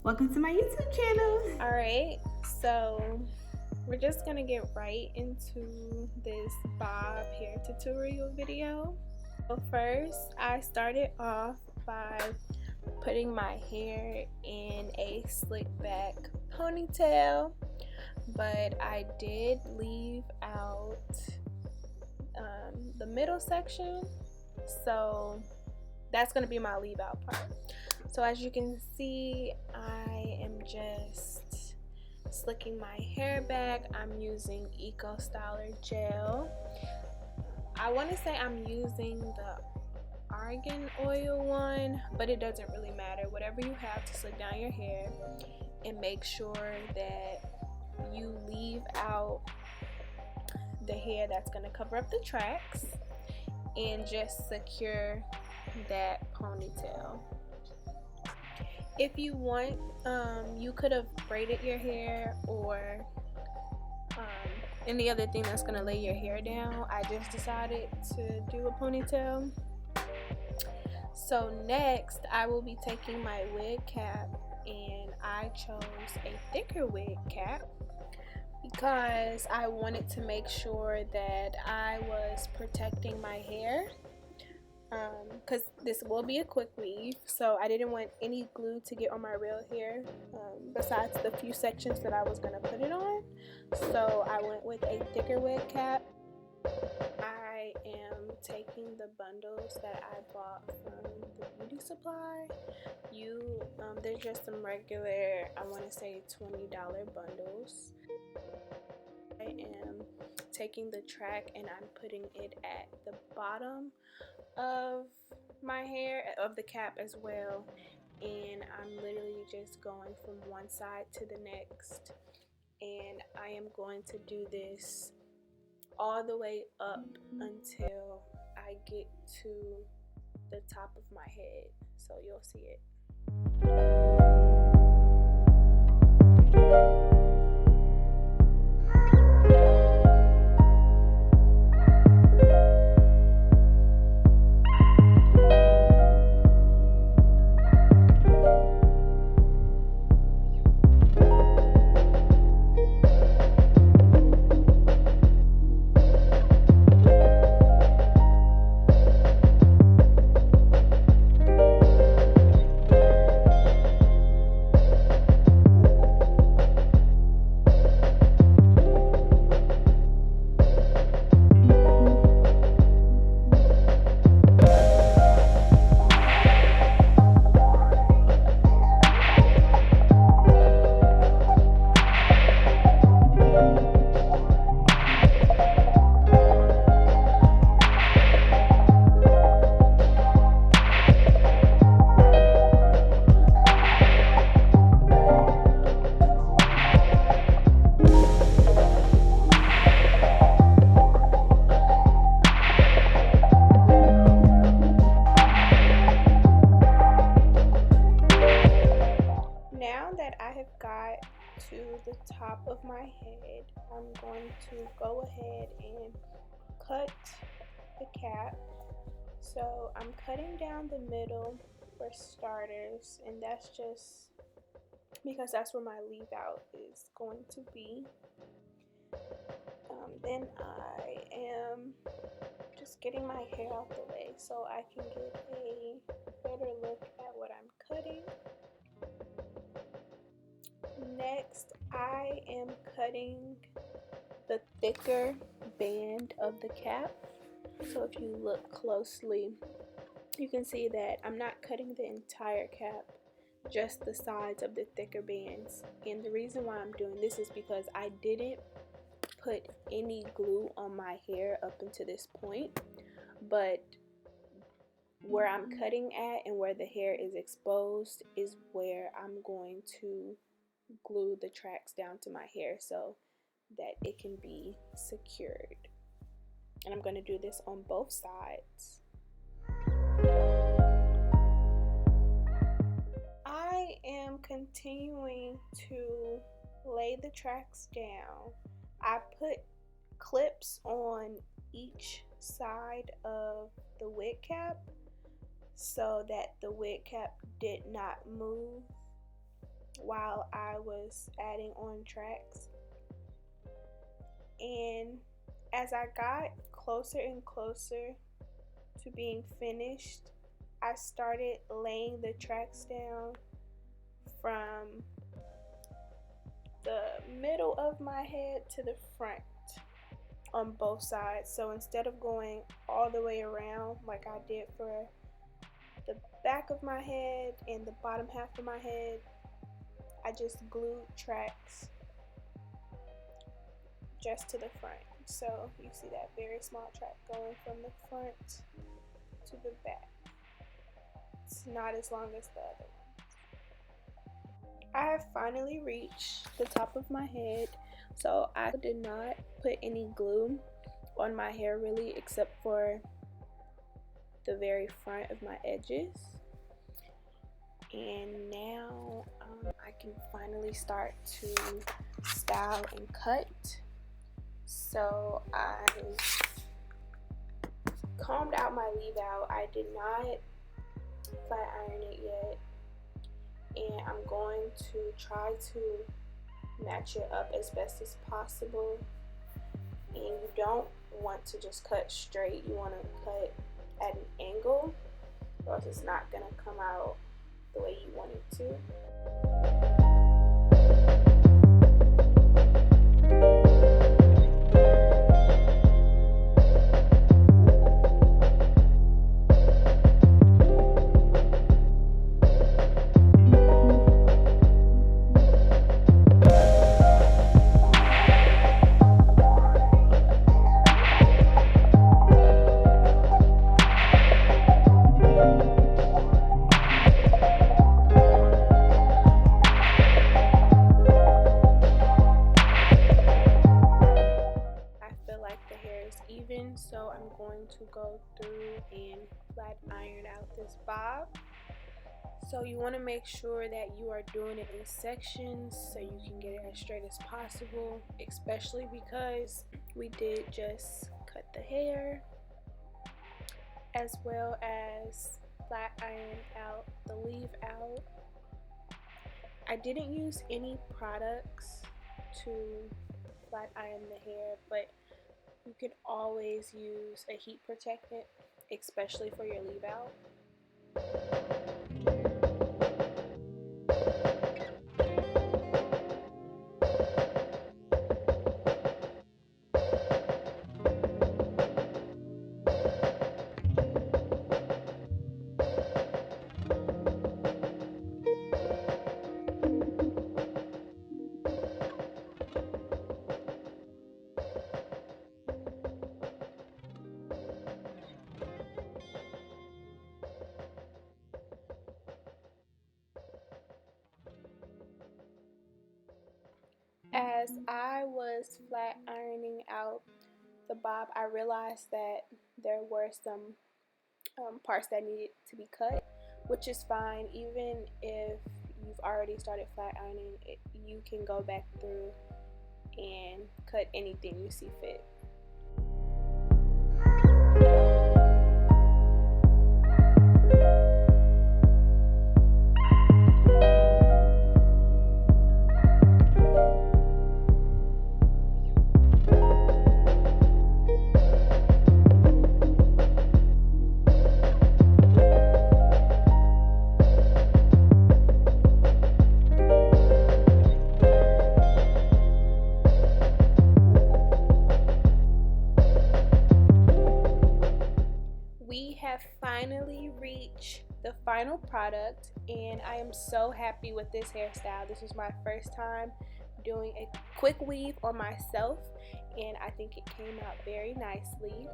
Welcome to my YouTube channel. Alright, so we're just gonna get right into this bob hair tutorial video. So first, I started off by putting my hair in a slick back ponytail, but I did leave out the middle section, so that's gonna be my leave out part. So as you can see, I am just slicking my hair back. I'm using Eco Styler gel. I want to say I'm using the argan oil one, but it doesn't really matter. Whatever you have to slick down your hair, and make sure that you leave out the hair that's going to cover up the tracks and just secure that ponytail. If you want, you could have braided your hair or any other thing that's going to lay your hair down. I just decided to do a ponytail. So next, I will be taking my wig cap, and I chose a thicker wig cap because I wanted to make sure that I was protecting my hair. Because this will be a quick weave, so I didn't want any glue to get on my real hair besides the few sections that I was going to put it on. So I went with a thicker wig cap. I am taking the bundles that I bought from the beauty supply. They're just some regular, I want to say $20 bundles. I am taking the track and I'm putting it at the bottom of my hair, of the cap as well, and I'm literally just going from one side to the next, and I am going to do this all the way up until I get to the top of my head, so you'll see it. To the top of my head, I'm going to go ahead and cut the cap. So I'm cutting down the middle for starters, and that's just because that's where my leave out is going to be. Then I am just getting my hair out the way so I can get a better look at what I'm cutting. Next, I am cutting the thicker band of the cap. So if you look closely, you can see that I'm not cutting the entire cap, just the sides of the thicker bands. And the reason why I'm doing this is because I didn't put any glue on my hair up until this point, but where I'm cutting at and where the hair is exposed is where I'm going to glue the tracks down to my hair so that it can be secured. And I'm going to do this on both sides. I am continuing to lay the tracks down. I put clips on each side of the wig cap so that the wig cap did not move while I was adding on tracks. And as I got closer and closer to being finished, I started laying the tracks down from the middle of my head to the front on both sides. So instead of going all the way around like I did for the back of my head and the bottom half of my head, I just glued tracks just to the front. So you see that very small track going from the front to the back. It's not as long as the other one. I have finally reached the top of my head, so I did not put any glue on my hair really, except for the very front of my edges. And now I can finally start to style and cut. So I combed out my leave out. I did not flat iron it yet, and I'm going to try to match it up as best as possible. And you don't want to just cut straight, you want to cut at an angle, or else it's not going to come out the way you want it to. So I'm going to go through and flat iron out this bob. So you want to make sure that you are doing it in sections so you can get it as straight as possible, especially because we did just cut the hair as well as flat iron out the leave out. I didn't use any products to flat iron the hair, but you can always use a heat protectant, especially for your leave out. As I was flat ironing out the bob, I realized that there were some parts that needed to be cut, which is fine. Even if you've already started flat ironing it, you can go back through and cut anything you see fit. Finally reached the final product, and I am so happy with this hairstyle. This is my first time doing a quick weave on myself, and I think it came out very nicely.